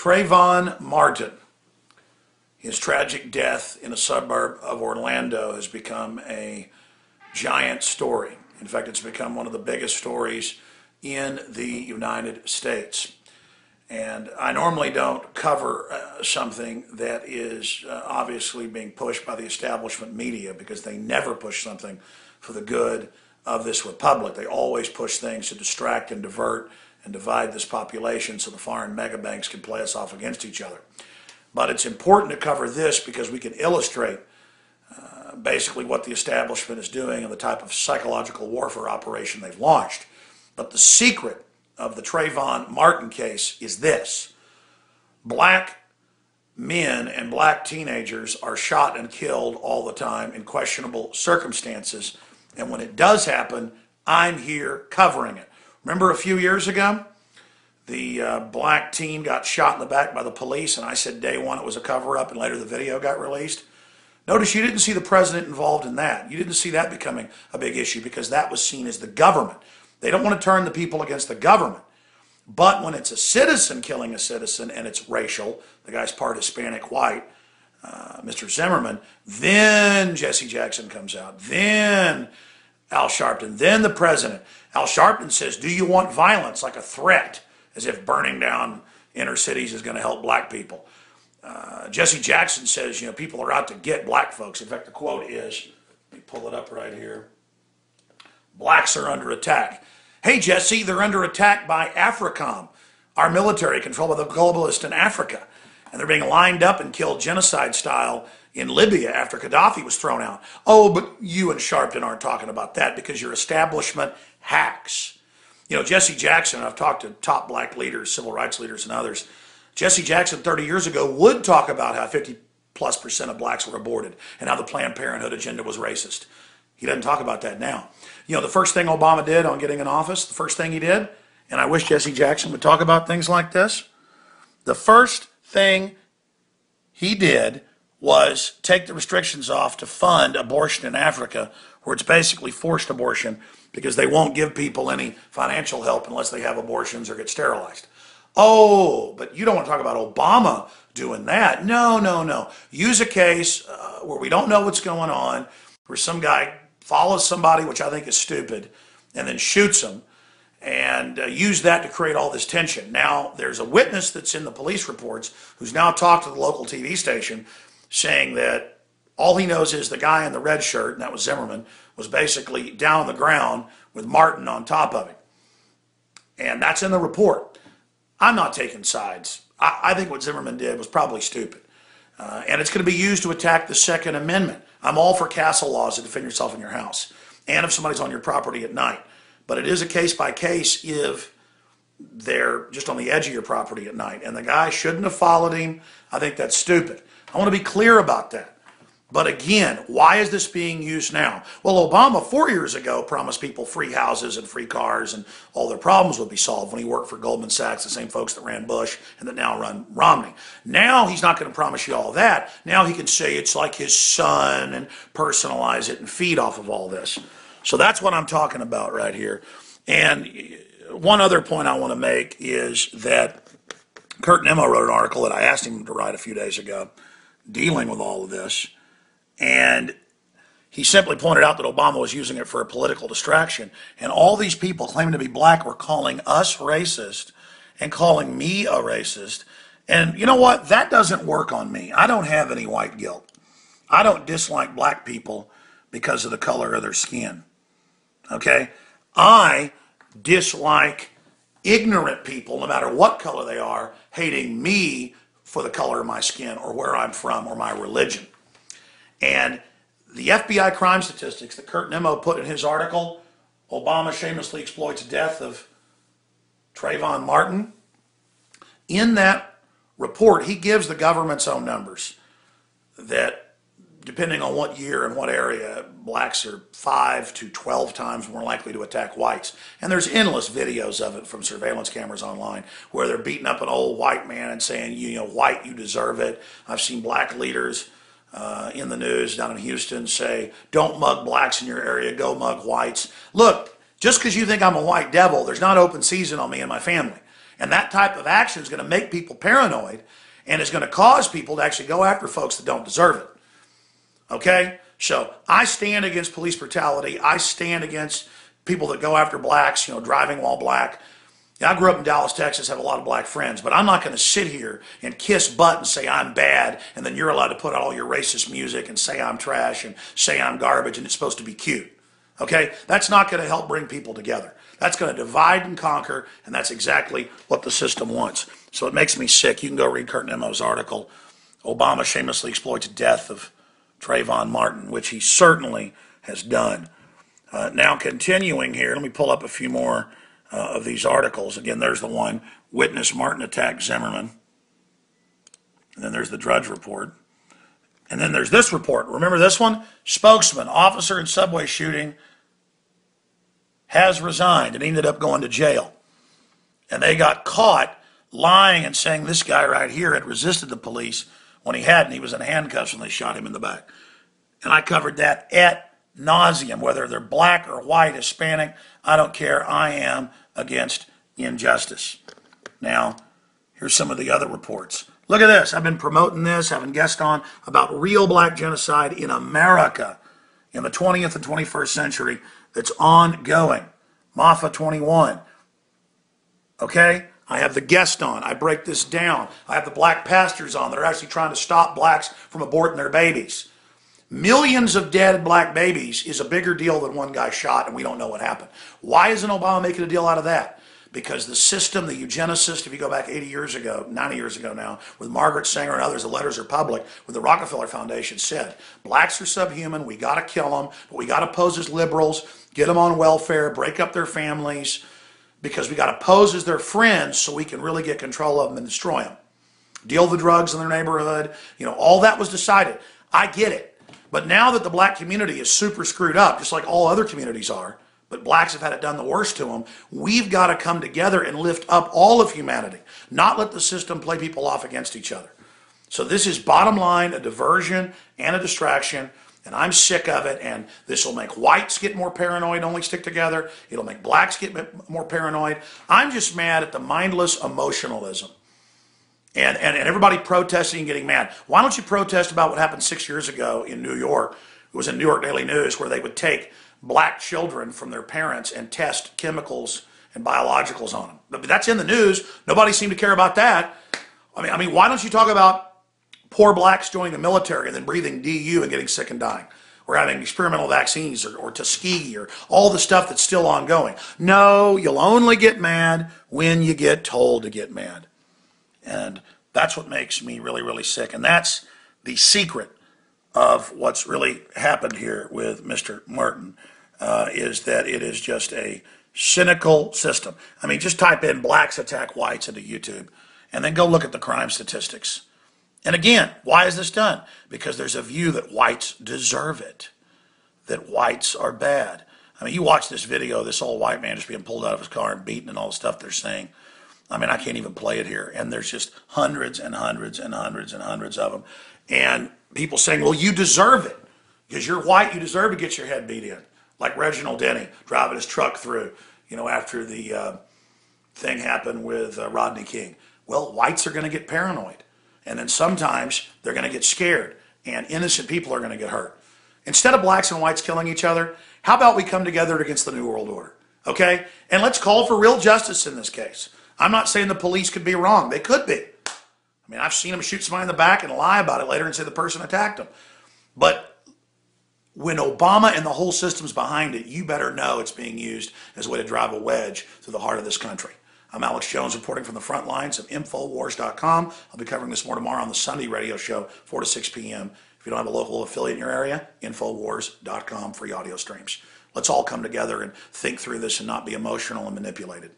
Trayvon Martin, his tragic death in a suburb of Orlando has become a giant story. In fact, it's become one of the biggest stories in the United States. And I normally don't cover something that is obviously being pushed by the establishment media, because they never push something for the good of this republic. They always push things to distract and divert and divide this population so the foreign mega banks can play us off against each other. But it's important to cover this because we can illustrate basically what the establishment is doing and the type of psychological warfare operation they've launched. But the secret of the Trayvon Martin case is this: black men and black teenagers are shot and killed all the time in questionable circumstances. And when it does happen, I'm here covering it. Remember a few years ago, the black teen got shot in the back by the police, and I said day one it was a cover-up, and later the video got released. Notice you didn't see the president involved in that. You didn't see that becoming a big issue because that was seen as the government. They don't want to turn the people against the government. But when it's a citizen killing a citizen and it's racial, the guy's part Hispanic, white, Mr. Zimmerman, then Jesse Jackson comes out, then Al Sharpton, then the president. Al Sharpton says, do you want violence, like a threat, as if burning down inner cities is going to help black people. Jesse Jackson says, you know, people are out to get black folks. In fact, the quote is, let me pull it up right here, blacks are under attack. Hey, Jesse, they're under attack by AFRICOM, our military controlled by the globalists in Africa. And they're being lined up and killed genocide style in Libya after Gaddafi was thrown out. Oh, but you and Sharpton aren't talking about that because your establishment hacks. You know, Jesse Jackson, I've talked to top black leaders, civil rights leaders and others. Jesse Jackson 30 years ago would talk about how 50+% of blacks were aborted and how the Planned Parenthood agenda was racist. He doesn't talk about that now. You know, the first thing Obama did on getting in office, the first thing he did, and I wish Jesse Jackson would talk about things like this, the first thing he did was take the restrictions off to fund abortion in Africa, where it's basically forced abortion because they won't give people any financial help unless they have abortions or get sterilized. Oh, but you don't want to talk about Obama doing that. No, no, no. Use a case where we don't know what's going on, where some guy follows somebody, which I think is stupid, and then shoots them, and use that to create all this tension. Now, there's a witness that's in the police reports who's now talked to the local TV station saying that all he knows is the guy in the red shirt, and that was Zimmerman, was basically down on the ground with Martin on top of him. And that's in the report. I'm not taking sides. I think what Zimmerman did was probably stupid. And it's going to be used to attack the Second Amendment. I'm all for castle laws to defend yourself in your house and if somebody's on your property at night. But it is a case by case if they're just on the edge of your property at night. And the guy shouldn't have followed him. I think that's stupid. I want to be clear about that. But again, why is this being used now? Well, Obama 4 years ago promised people free houses and free cars and all their problems would be solved when he worked for Goldman Sachs, the same folks that ran Bush and that now run Romney. Now he's not going to promise you all that. Now he can say it's like his son and personalize it and feed off of all this. So that's what I'm talking about right here. And one other point I want to make is that Kurt Nimmo wrote an article that I asked him to write a few days ago dealing with all of this. And he simply pointed out that Obama was using it for a political distraction. And all these people claiming to be black were calling us racist and calling me a racist. And you know what? That doesn't work on me. I don't have any white guilt. I don't dislike black people because of the color of their skin. Okay? I dislike ignorant people, no matter what color they are, hating me for the color of my skin or where I'm from or my religion. And the FBI crime statistics that Kurt Nimmo put in his article, Obama shamelessly exploits death of Trayvon Martin, in that report, he gives the government's own numbers that depending on what year and what area, blacks are 5 to 12 times more likely to attack whites. And there's endless videos of it from surveillance cameras online where they're beating up an old white man and saying, you know, white, you deserve it. I've seen black leaders in the news down in Houston say, don't mug blacks in your area, go mug whites. Look, just because you think I'm a white devil, there's not open season on me and my family. And that type of action is going to make people paranoid and is going to cause people to actually go after folks that don't deserve it. Okay? So I stand against police brutality. I stand against people that go after blacks, driving while black. I grew up in Dallas, Texas, have a lot of black friends, but I'm not going to sit here and kiss butt and say I'm bad, and then you're allowed to put out all your racist music and say I'm trash and say I'm garbage and it's supposed to be cute. Okay? That's not going to help bring people together. That's going to divide and conquer, and that's exactly what the system wants. So it makes me sick. You can go read Kurt Nemo's article, Obama Shamelessly Exploits Death of Trayvon Martin, which he certainly has done. Now continuing here, let me pull up a few more of these articles. Again, there's the one, Witness Martin Attacked Zimmerman. And then there's the Drudge Report. And then there's this report. Remember this one? Spokesman, officer in subway shooting, has resigned and ended up going to jail. And they got caught lying and saying this guy right here had resisted the police when he hadn't. He was in handcuffs and they shot him in the back. And I covered that at nauseum, whether they're black or white, Hispanic, I don't care. I am against injustice. Now, here's some of the other reports. Look at this. I've been promoting this, having guests on about real black genocide in America in the 20th and 21st century that's ongoing. MAFA 21. Okay? I have the guest on. I break this down. I have the black pastors on that are actually trying to stop blacks from aborting their babies. Millions of dead black babies is a bigger deal than one guy shot, and we don't know what happened. Why isn't Obama making a deal out of that? Because the system, the eugenicist, if you go back 80 years ago, 90 years ago now, with Margaret Sanger and others, the letters are public, with the Rockefeller Foundation said, blacks are subhuman, we got to kill them, but we got to pose as liberals, get them on welfare, break up their families, because we got to pose as their friends so we can really get control of them and destroy them. Deal the drugs in their neighborhood, all that was decided. I get it. But now that the black community is super screwed up, just like all other communities are, but blacks have had it done the worst to them, we've got to come together and lift up all of humanity, not let the system play people off against each other. So this is bottom line, a diversion and a distraction, and I'm sick of it, and this will make whites get more paranoid, only stick together. It'll make blacks get more paranoid. I'm just mad at the mindless emotionalism. And everybody protesting and getting mad. Why don't you protest about what happened 6 years ago in New York? It was in New York Daily News where they would take black children from their parents and test chemicals and biologicals on them. But that's in the news. Nobody seemed to care about that. I mean, why don't you talk about poor blacks joining the military and then breathing DU and getting sick and dying? Or having experimental vaccines or Tuskegee or all the stuff that's still ongoing. No, you'll only get mad when you get told to get mad. And that's what makes me really, really sick. And that's the secret of what's really happened here with Mr. Martin, is that it is just a cynical system. I mean, just type in blacks attack whites into YouTube and then go look at the crime statistics. And again, why is this done? Because there's a view that whites deserve it, that whites are bad. I mean, you watch this video, this old white man just being pulled out of his car and beaten and all the stuff they're saying. I mean, I can't even play it here. And there's just hundreds and hundreds and hundreds and hundreds of them. And people saying, well, you deserve it. Because you're white, you deserve to get your head beat in. Like Reginald Denny driving his truck through, after the thing happened with Rodney King. Well, whites are going to get paranoid. And then sometimes they're going to get scared. And innocent people are going to get hurt. Instead of blacks and whites killing each other, how about we come together against the New World Order? Okay? And let's call for real justice in this case. I'm not saying the police could be wrong. They could be. I mean, I've seen them shoot somebody in the back and lie about it later and say the person attacked them. But when Obama and the whole system's behind it, you better know it's being used as a way to drive a wedge through the heart of this country. I'm Alex Jones reporting from the front lines of Infowars.com. I'll be covering this more tomorrow on the Sunday radio show, 4 to 6 p.m. If you don't have a local affiliate in your area, Infowars.com, free audio streams. Let's all come together and think through this and not be emotional and manipulated.